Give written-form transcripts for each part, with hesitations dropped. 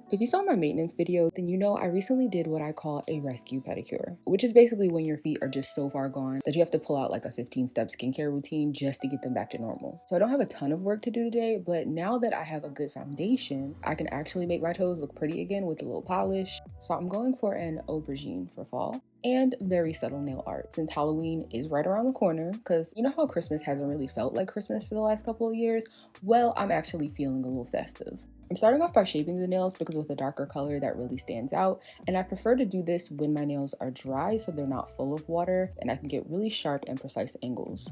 If you saw my maintenance video, then you know I recently did what I call a rescue pedicure, which is basically when your feet are just so far gone that you have to pull out like a 15-step skincare routine just to get them back to normal. So I don't have a ton of work to do today, but now that I have a good foundation, I can actually make my toes look pretty again with a little polish. So I'm going for an aubergine for fall. And very subtle nail art since Halloween is right around the corner, because you know how Christmas hasn't really felt like Christmas for the last couple of years? Well, I'm actually feeling a little festive. I'm starting off by shaping the nails because with a darker color that really stands out, and I prefer to do this when my nails are dry so they're not full of water and I can get really sharp and precise angles.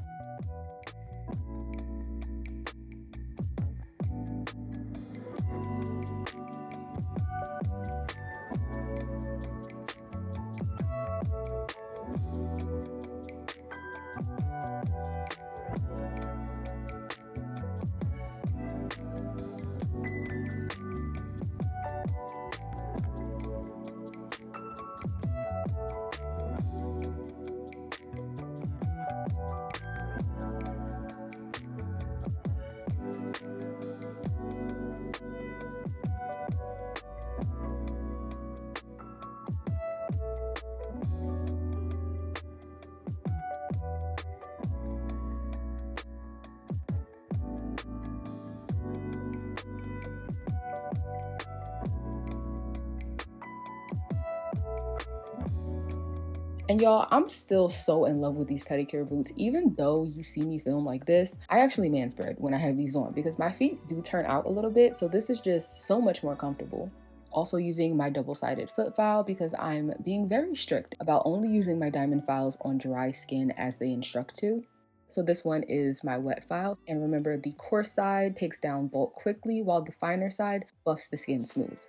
And y'all, I'm still so in love with these pedicure boots. Even though you see me film like this, I actually manspread when I have these on because my feet do turn out a little bit, so this is just so much more comfortable. Also using my double-sided foot file because I'm being very strict about only using my diamond files on dry skin as they instruct to. So this one is my wet file, and remember the coarse side takes down bulk quickly while the finer side buffs the skin smooth.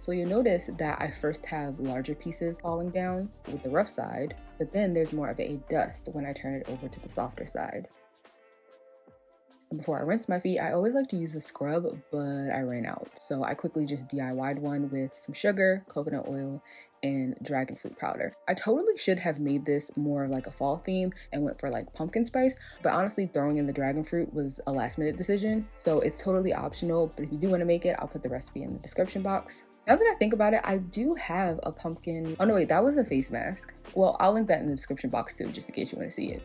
So you'll notice that I first have larger pieces falling down with the rough side, but then there's more of a dust when I turn it over to the softer side. And before I rinse my feet, I always like to use a scrub, but I ran out. So I quickly just DIY'd one with some sugar, coconut oil, and dragonfruit powder. I totally should have made this more like a fall theme and went for like pumpkin spice, but honestly throwing in the dragonfruit was a last minute decision. So it's totally optional, but if you do want to make it, I'll put the recipe in the description box. Now that I think about it, I do have a pumpkin. Oh no, wait, that was a face mask. Well, I'll link that in the description box too, just in case you want to see it.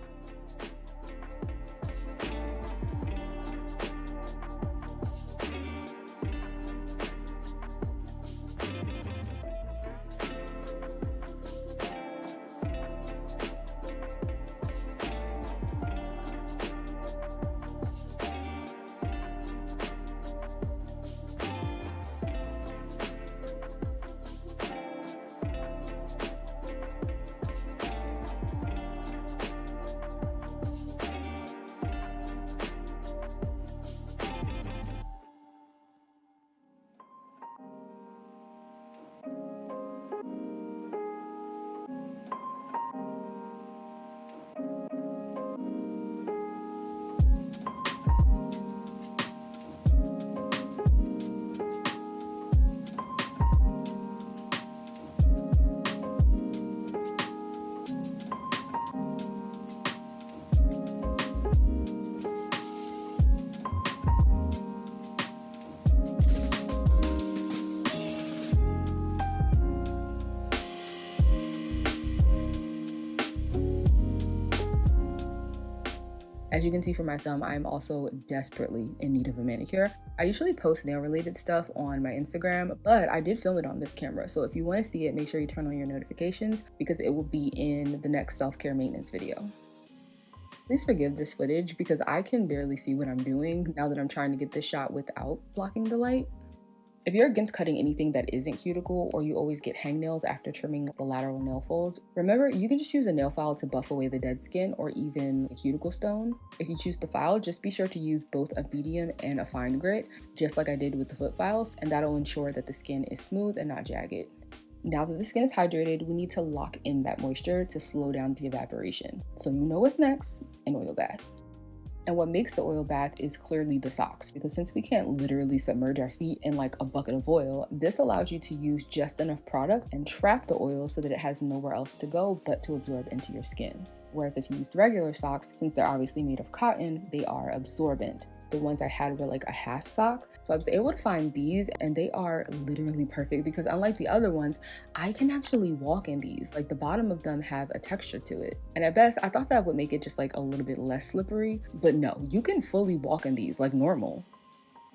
As you can see from my thumb, I'm also desperately in need of a manicure. I usually post nail related stuff on my Instagram, but I did film it on this camera. So if you want to see it, make sure you turn on your notifications because it will be in the next self-care maintenance video. Please forgive this footage because I can barely see what I'm doing now that I'm trying to get this shot without blocking the light. If you're against cutting anything that isn't cuticle, or you always get hangnails after trimming the lateral nail folds, remember you can just use a nail file to buff away the dead skin or even a cuticle stone. If you choose the file, just be sure to use both a medium and a fine grit, just like I did with the foot files, and that'll ensure that the skin is smooth and not jagged. Now that the skin is hydrated, we need to lock in that moisture to slow down the evaporation. So you know what's next, an oil bath. And what makes the oil bath is clearly the socks, because since we can't literally submerge our feet in like a bucket of oil, this allows you to use just enough product and trap the oil so that it has nowhere else to go but to absorb into your skin. Whereas if you used regular socks, since they're obviously made of cotton, they are absorbent. The ones I had were like a half sock. So I was able to find these and they are literally perfect because unlike the other ones, I can actually walk in these. Like the bottom of them have a texture to it. And at best, I thought that would make it just like a little bit less slippery, but no, you can fully walk in these like normal.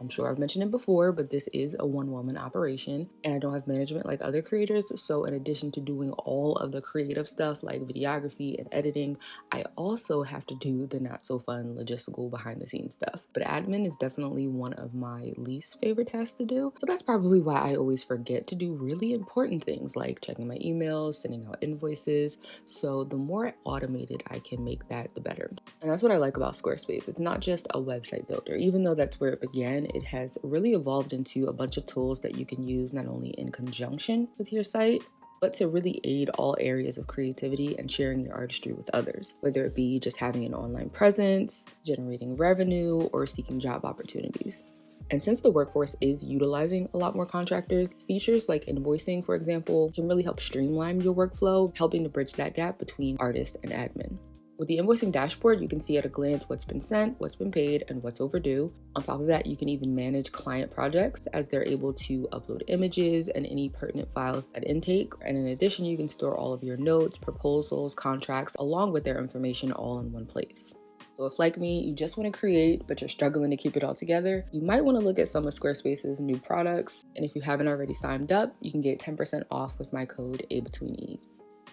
I'm sure I've mentioned it before, but this is a one-woman operation and I don't have management like other creators. So in addition to doing all of the creative stuff like videography and editing, I also have to do the not so fun logistical behind the scenes stuff. But admin is definitely one of my least favorite tasks to do. So that's probably why I always forget to do really important things like checking my emails, sending out invoices. So the more automated I can make that, the better. And that's what I like about Squarespace. It's not just a website builder, even though that's where it began. It has really evolved into a bunch of tools that you can use not only in conjunction with your site, but to really aid all areas of creativity and sharing your artistry with others, whether it be just having an online presence, generating revenue, or seeking job opportunities. And since the workforce is utilizing a lot more contractors, features like invoicing, for example, can really help streamline your workflow, helping to bridge that gap between artist and admin. With the invoicing dashboard, you can see at a glance what's been sent, what's been paid, and what's overdue. On top of that, you can even manage client projects as they're able to upload images and any pertinent files at intake. And in addition, you can store all of your notes, proposals, contracts, along with their information all in one place. So if like me, you just want to create, but you're struggling to keep it all together, you might want to look at some of Squarespace's new products. And if you haven't already signed up, you can get 10% off with my code abetweene.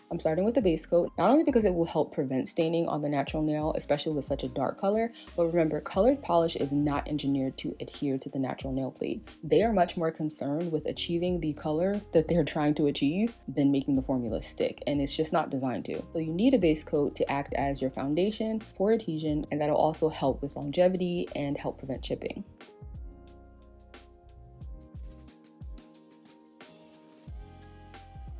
I'm starting with the base coat, not only because it will help prevent staining on the natural nail, especially with such a dark color, but remember, colored polish is not engineered to adhere to the natural nail plate. They are much more concerned with achieving the color that they're trying to achieve than making the formula stick, and it's just not designed to. So you need a base coat to act as your foundation for adhesion, and that'll also help with longevity and help prevent chipping.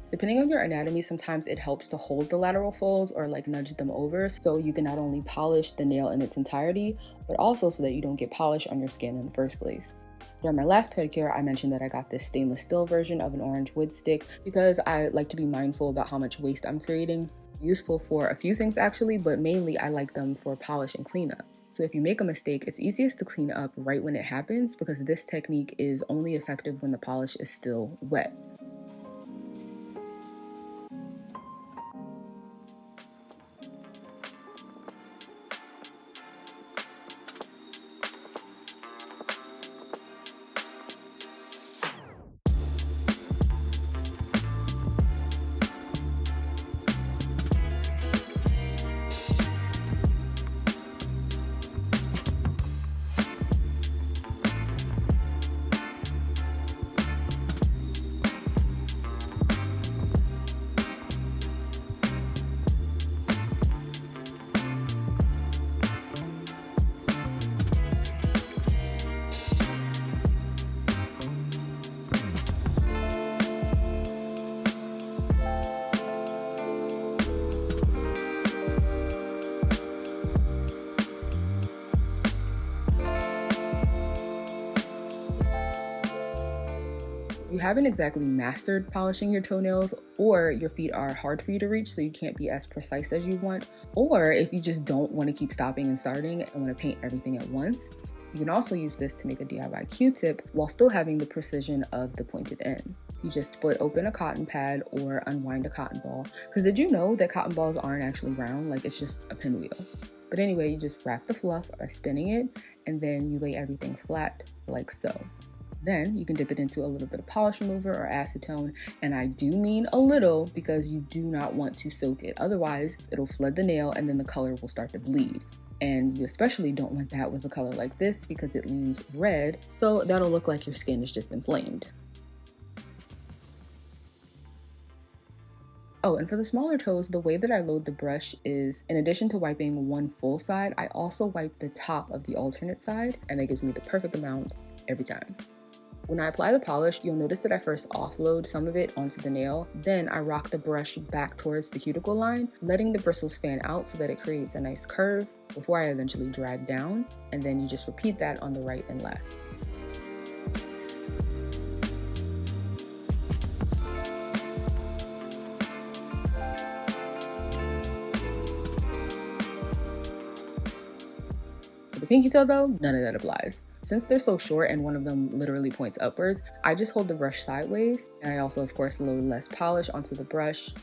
Depending on your anatomy, sometimes it helps to hold the lateral folds or like nudge them over so you can not only polish the nail in its entirety, but also so that you don't get polish on your skin in the first place. During my last pedicure, I mentioned that I got this stainless steel version of an orange wood stick because I like to be mindful about how much waste I'm creating. Useful for a few things actually, but mainly I like them for polish and cleanup. So if you make a mistake, it's easiest to clean up right when it happens because this technique is only effective when the polish is still wet. You haven't exactly mastered polishing your toenails, or your feet are hard for you to reach so you can't be as precise as you want, or if you just don't want to keep stopping and starting and want to paint everything at once, you can also use this to make a DIY Q-tip while still having the precision of the pointed end. You just split open a cotton pad or unwind a cotton ball, because did you know that cotton balls aren't actually round, like it's just a pinwheel? But anyway, you just wrap the fluff by spinning it, and then you lay everything flat like so. Then you can dip it into a little bit of polish remover or acetone, and I do mean a little because you do not want to soak it. Otherwise, it'll flood the nail and then the color will start to bleed. And you especially don't want that with a color like this because it leaves red, so that'll look like your skin is just inflamed. Oh, and for the smaller toes, the way that I load the brush is, in addition to wiping one full side, I also wipe the top of the alternate side, and that gives me the perfect amount every time. When I apply the polish, you'll notice that I first offload some of it onto the nail, then I rock the brush back towards the cuticle line, letting the bristles fan out so that it creates a nice curve before I eventually drag down, and then you just repeat that on the right and left. For the pinky toe though, none of that applies. Since they're so short and one of them literally points upwards, I just hold the brush sideways, and I also of course load less polish onto the brush.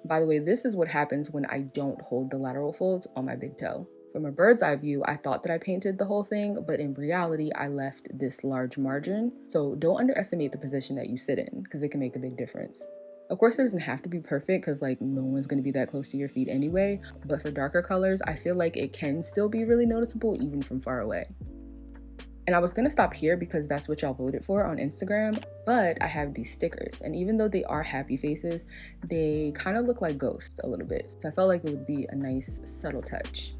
By the way, this is what happens when I don't hold the lateral folds on my big toe. From a bird's eye view, I thought that I painted the whole thing, but in reality, I left this large margin. So don't underestimate the position that you sit in, because it can make a big difference. Of course, it doesn't have to be perfect because like no one's going to be that close to your feet anyway, but for darker colors, I feel like it can still be really noticeable even from far away. And I was going to stop here because that's what y'all voted for on Instagram, but I have these stickers, and even though they are happy faces, they kind of look like ghosts a little bit. So I felt like it would be a nice subtle touch.